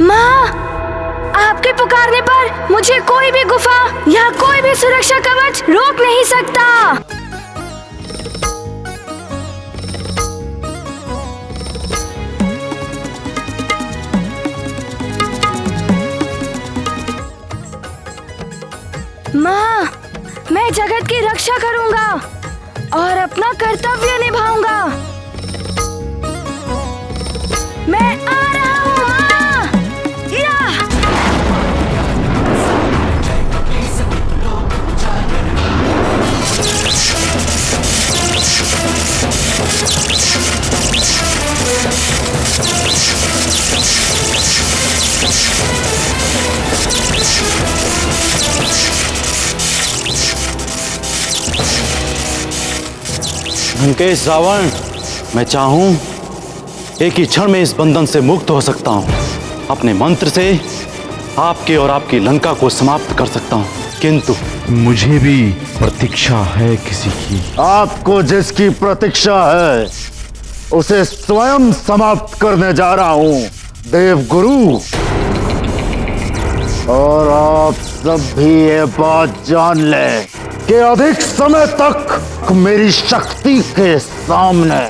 माँ, आपके पुकारने पर मुझे कोई भी गुफा या कोई भी सुरक्षा कवच रोक नहीं सकता। माँ, मैं जगत की रक्षा करूंगा और अपना कर्तव्य निभाऊंगा। मैं आ रहा हूँ माँ। या! लंकेश रावण, मैं चाहूं एक ही क्षण में इस बंधन से मुक्त हो सकता हूं। अपने मंत्र से आपके और आपकी लंका को समाप्त कर सकता हूं, किंतु मुझे भी प्रतीक्षा है किसी की। आपको जिसकी प्रतीक्षा है उसे स्वयं समाप्त करने जा रहा हूं, देवगुरु। और आप सब भी ये बात जान लें कि अधिक समय तक मेरी शक्ति के सामने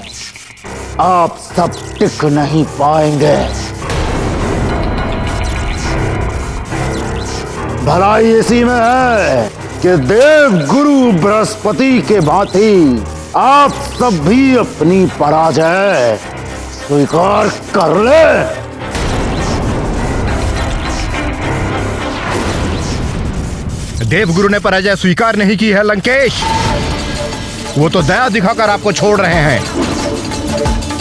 आप सब टिक नहीं पाएंगे। भलाई इसी में है कि देव गुरु बृहस्पति के भांति आप सब भी अपनी पराजय स्वीकार कर ले। देवगुरु ने पराजय स्वीकार नहीं की है लंकेश, वो तो दया दिखाकर आपको छोड़ रहे हैं।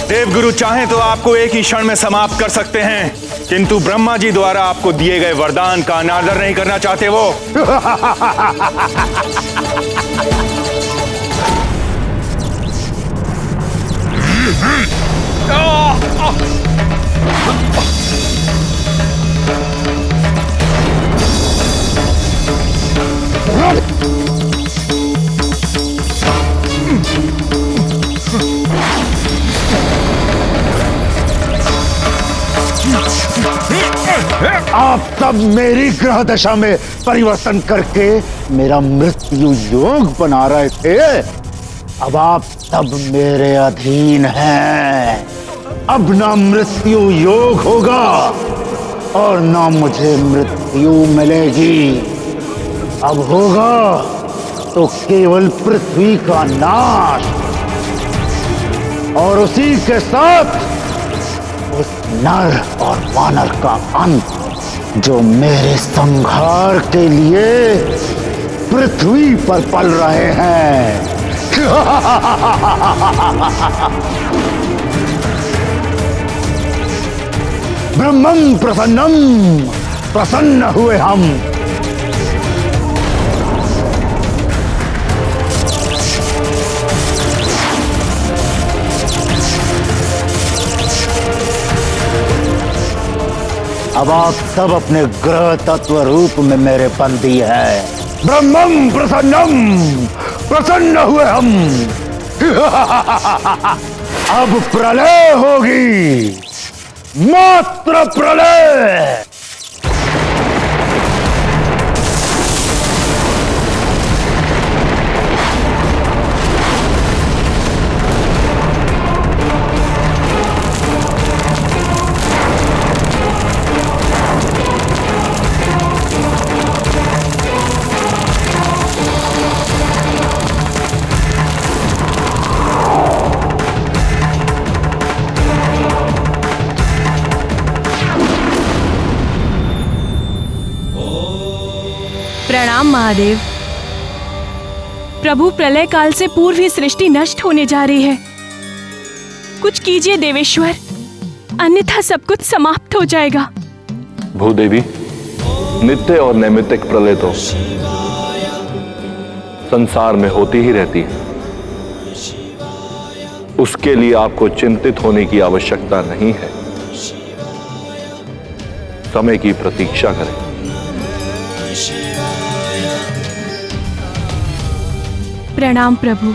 देवगुरु चाहें तो आपको एक ही क्षण में समाप्त कर सकते हैं, किंतु ब्रह्मा जी द्वारा आपको दिए गए वरदान का अनादर नहीं करना चाहते वो। आप सब मेरी ग्रह दशा में परिवर्तन करके मेरा मृत्यु योग बना रहे थे। अब आप सब मेरे अधीन हैं। अब ना मृत्यु योग होगा और ना मुझे मृत्यु मिलेगी। अब होगा तो केवल पृथ्वी का नाश और उसी के साथ उस नर और वानर का अंत जो मेरे संहार के लिए पृथ्वी पर पल रहे हैं। ब्रह्मं प्रसन्नम, प्रसन्न हुए हम। अब आप सब अपने ग्रह तत्व रूप में मेरे बंदी हैं। ब्रह्मं प्रसन्नम, प्रसन्न हुए हम। अब प्रलय होगी, मात्र प्रलय। प्रणाम महादेव। प्रभु, प्रलय काल से पूर्व ही सृष्टि नष्ट होने जा रही है। कुछ कीजिए देवेश्वर, अन्यथा सब कुछ समाप्त हो जाएगा। भूदेवी, नित्य और नैमित्तिक प्रलय तो संसार में होती ही रहती है। उसके लिए आपको चिंतित होने की आवश्यकता नहीं है। समय की प्रतीक्षा करें। प्रणाम प्रभु।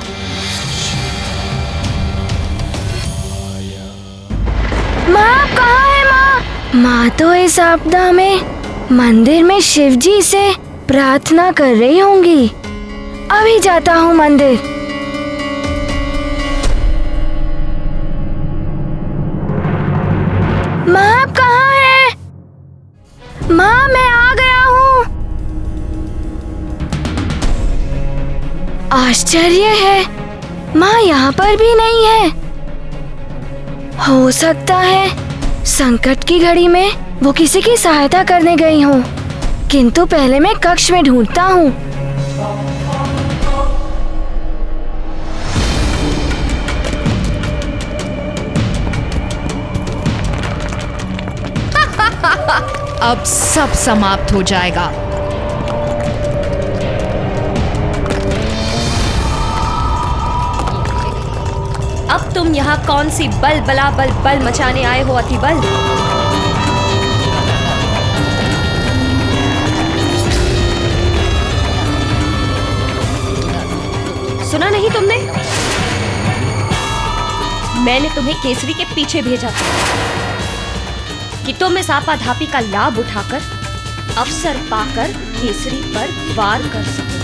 माँ, आप कहाँ हैं माँ? माँ तो इस आपदा में मंदिर में शिव जी से प्रार्थना कर रही होंगी। अभी जाता हूँ मंदिर। माँ आप कहाँ हैं? माँ मैं आ गया हूँ। आश्चर्य है, माँ यहाँ पर भी नहीं है। हो सकता है संकट की घड़ी में वो किसी की सहायता करने गई हो। किंतु पहले मैं कक्ष में ढूंढता हूँ। अब सब समाप्त हो जाएगा। अब तुम यहाँ कौन सी बल बला बल बल मचाने आए हो अतिबल? सुना नहीं तुमने? मैंने तुम्हें केसरी के पीछे भेजा था कि तुम इस आपाधापी का लाभ उठाकर अवसर पाकर केसरी पर वार कर सको।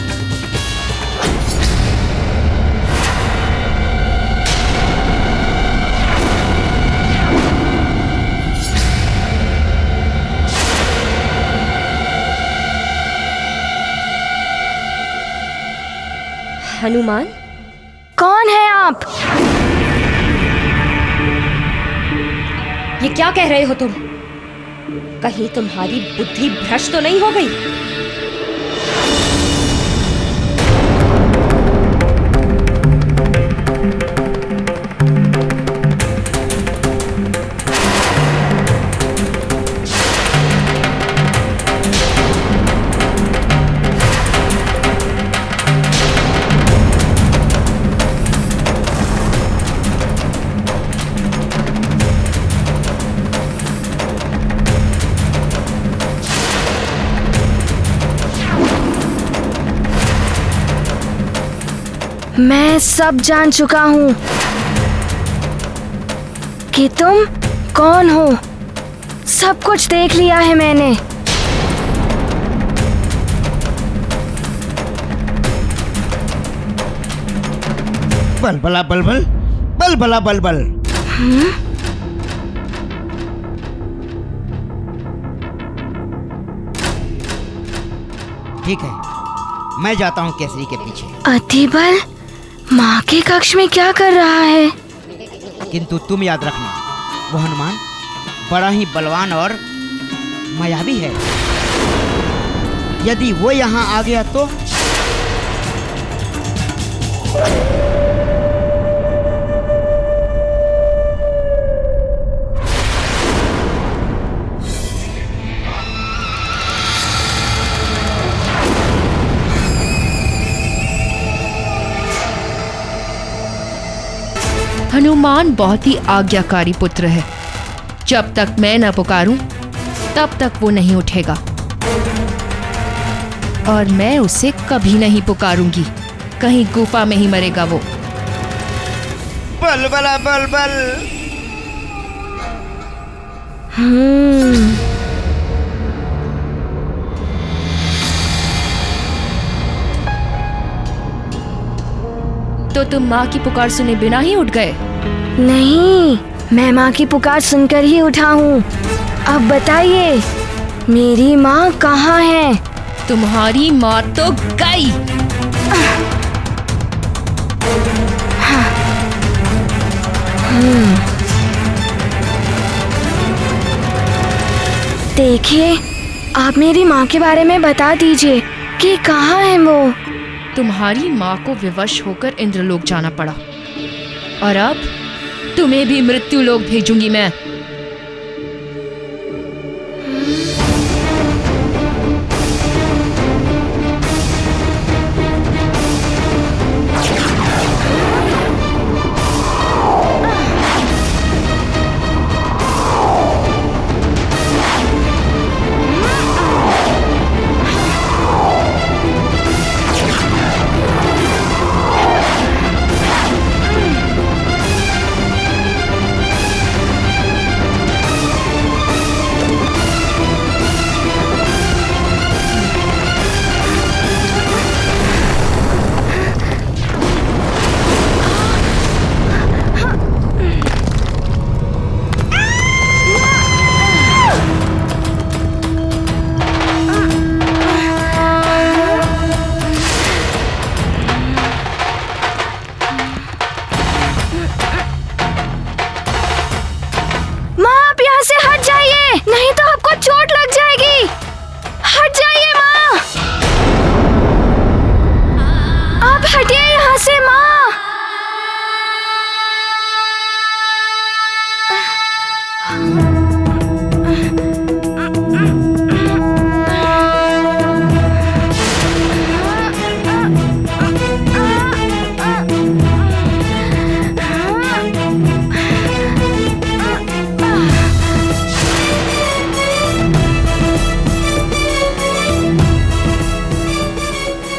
हनुमान, कौन है आप? ये क्या कह रहे हो तुम? कहीं तुम्हारी बुद्धि भ्रष्ट तो नहीं हो गई? मैं सब जान चुका हूँ कि तुम कौन हो। सब कुछ देख लिया है मैंने। बलबला बलबल, बलबला बलबल। ठीक है, मैं जाता हूँ केसरी के पीछे। अतिबल माँ के कक्ष में क्या कर रहा है? किंतु तुम याद रखना, वो हनुमान बड़ा ही बलवान और मायावी है। यदि वो यहाँ आ गया तो हनुमान बहुत ही आज्ञाकारी पुत्र है। जब तक मैं न पुकारूं, तब तक वो नहीं उठेगा और मैं उसे कभी नहीं पुकारूंगी। कहीं गुफा में ही मरेगा वो। बलबला बलबल। तो तुम माँ की पुकार सुने बिना ही उठ गए? नहीं, मैं माँ की पुकार सुनकर ही उठा हूँ। अब बताइए, मेरी माँ कहाँ है? तुम्हारी माँ तो गई। देखिए, आप मेरी माँ के बारे में बता दीजिए कि कहाँ है वो। तुम्हारी माँ को विवश होकर इंद्रलोक जाना पड़ा और अब तुम्हें भी मृत्यु लोक भेजूंगी मैं।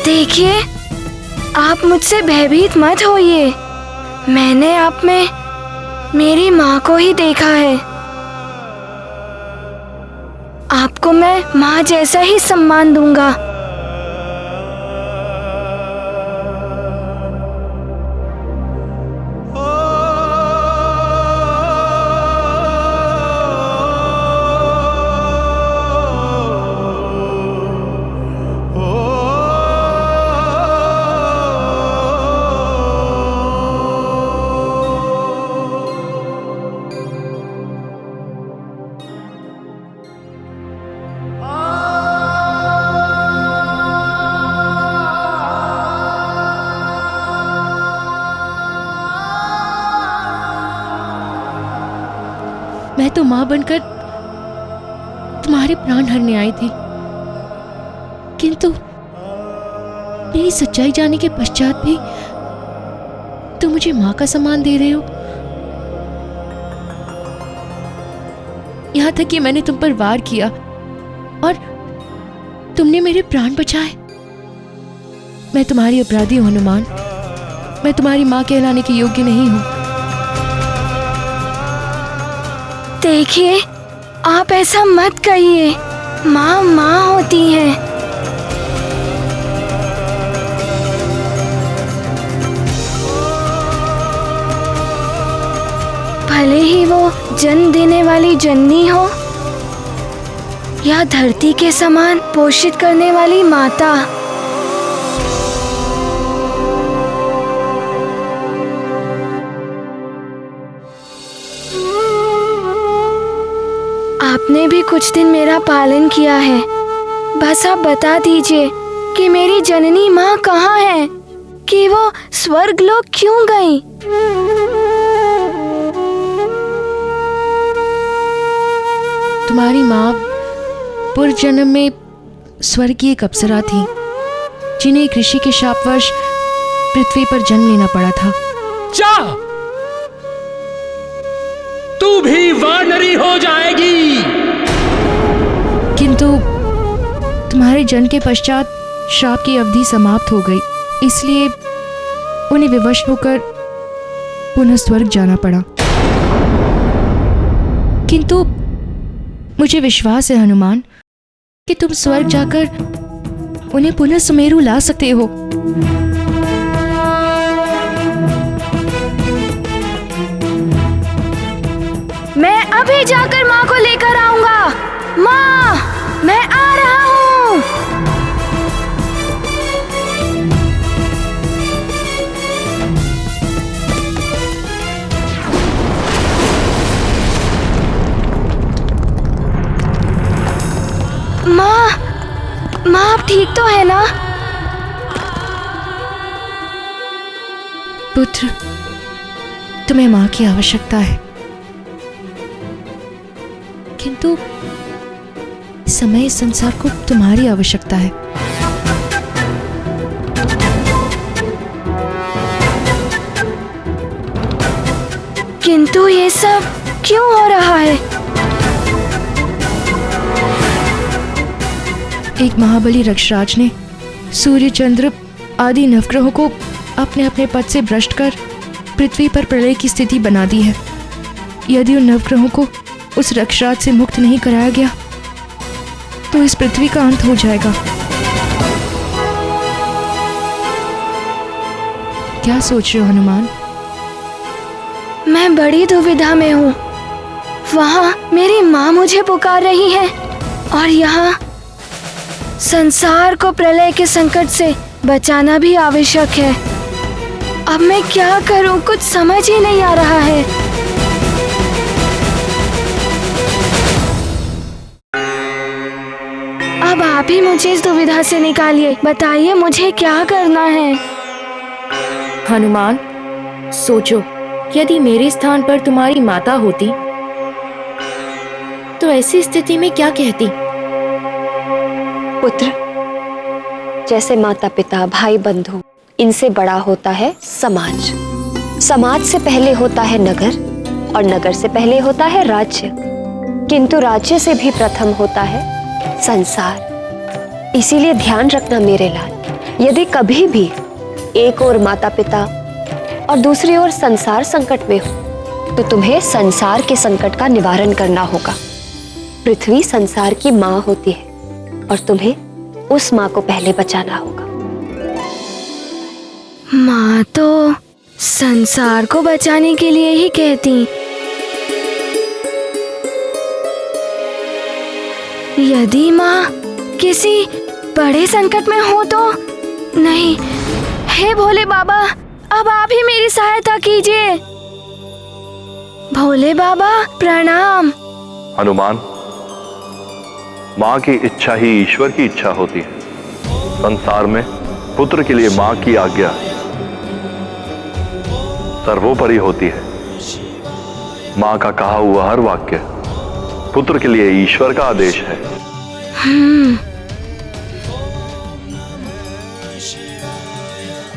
देखिए, आप मुझसे भयभीत मत होइए। मैंने आप में मेरी माँ को ही देखा है। आपको मैं माँ जैसा ही सम्मान दूंगा। मैं तो माँ बनकर तुम्हारे प्राण हरने आई थी, किंतु मेरी सच्चाई जाने के पश्चात भी तुम मुझे माँ का सम्मान दे रहे हो। यहाँ तक कि मैंने तुम पर वार किया और तुमने मेरे प्राण बचाए। मैं तुम्हारी अपराधी हूँ हनुमान। मैं तुम्हारी माँ कहलाने के योग्य नहीं हूँ। देखिए, आप ऐसा मत कहिए। माँ माँ होती हैं। भले ही वो जन्म देने वाली जननी हो या धरती के समान पोषित करने वाली माता। आपने भी कुछ दिन मेरा पालन किया है। बस आप बता दीजिए कि मेरी जननी माँ कहाँ है, कि वो स्वर्गलोक क्यों गई? तुम्हारी माँ पूर्व जन्म में स्वर्ग की एक अप्सरा थी, जिन्हें एक ऋषि के शापवश पृथ्वी पर जन्म लेना पड़ा था। जा, तू भी वानरी हो जाएगी। किंतु तुम्हारे जन्म के पश्चात श्राप की अवधि समाप्त हो गई, इसलिए उन्हें विवश होकर पुनः स्वर्ग जाना पड़ा। किंतु मुझे विश्वास है हनुमान कि तुम स्वर्ग जाकर उन्हें पुनः सुमेरु ला सकते हो। मैं अभी जाकर माँ को लेकर आऊंगा। माँ, मैं आ रहा हूँ। माँ, आप ठीक तो है ना? पुत्र, तुम्हें माँ की आवश्यकता है, किंतु इस समय इस संसार को तुम्हारी आवश्यकता है। किंतु ये सब क्यों हो रहा है? एक महाबली रक्षराज ने सूर्य, चंद्र आदि नवग्रहों को अपने अपने पद से भ्रष्ट कर पृथ्वी पर प्रलय की स्थिति बना दी है। यदि उन नवग्रहों को उस रक्षराज से मुक्त नहीं कराया गया तो इस पृथ्वी का अंत हो जाएगा। क्या सोच रहे हो हनुमान? मैं बड़ी दुविधा में हूँ। वहाँ मेरी माँ मुझे पुकार रही है और यहाँ संसार को प्रलय के संकट से बचाना भी आवश्यक है। अब मैं क्या करूँ, कुछ समझ ही नहीं आ रहा है। अब आप ही मुझे इस दुविधा से निकालिए। बताइए मुझे क्या करना है। हनुमान, सोचो, यदि मेरे स्थान पर तुम्हारी माता होती तो ऐसी स्थिति में क्या कहती? पुत्र, जैसे माता पिता, भाई बंधु, इनसे बड़ा होता है समाज। समाज से पहले होता है नगर और नगर से पहले होता है राज्य, किंतु राज्य से भी प्रथम होता है संसार। इसीलिए ध्यान रखना मेरे लाल, यदि कभी भी एक ओर माता पिता और दूसरी ओर संसार संकट में हो तो तुम्हें संसार के संकट का निवारण करना होगा। पृथ्वी संसार की माँ होती है और तुम्हें उस माँ को पहले बचाना होगा। माँ तो संसार को बचाने के लिए ही कहती। यदि माँ किसी बड़े संकट में हो तो नहीं। हे भोले बाबा, अब आप ही मेरी सहायता कीजिए। भोले बाबा प्रणाम। हनुमान, माँ की इच्छा ही ईश्वर की इच्छा होती है। संसार में पुत्र के लिए माँ की आज्ञा सर्वोपरि होती है। माँ का कहा हुआ हर वाक्य पुत्र के लिए ईश्वर का आदेश है।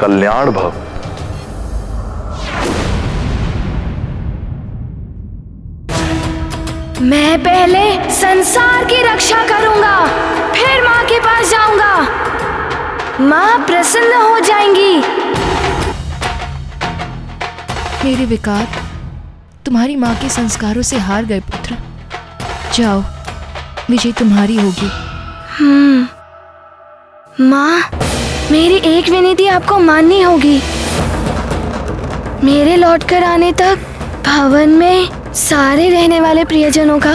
कल्याण भव। मैं पहले संसार की रक्षा करूंगा, फिर माँ के पास जाऊंगा। माँ प्रसन्न हो जाएंगी। मेरे विकार तुम्हारी माँ के संस्कारों से हार गए पुत्र। जाओ, विजय तुम्हारी होगी। माँ, मेरी एक विनती आपको माननी होगी। मेरे लौटकर आने तक भवन में सारे रहने वाले प्रियजनों का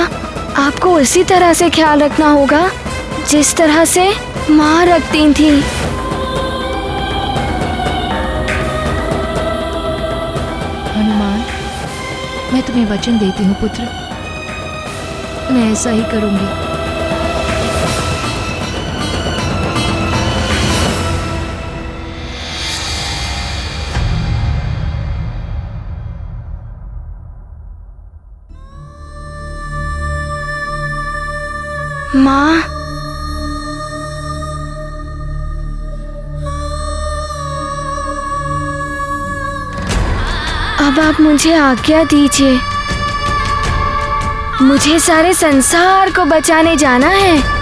आपको उसी तरह से ख्याल रखना होगा जिस तरह से माँ रखती थी। हनुमान, मैं तुम्हें वचन देती हूँ पुत्र, मैं ऐसा ही करूंगी। माँ, अब आप मुझे आज्ञा दीजिए। मुझे सारे संसार को बचाने जाना है।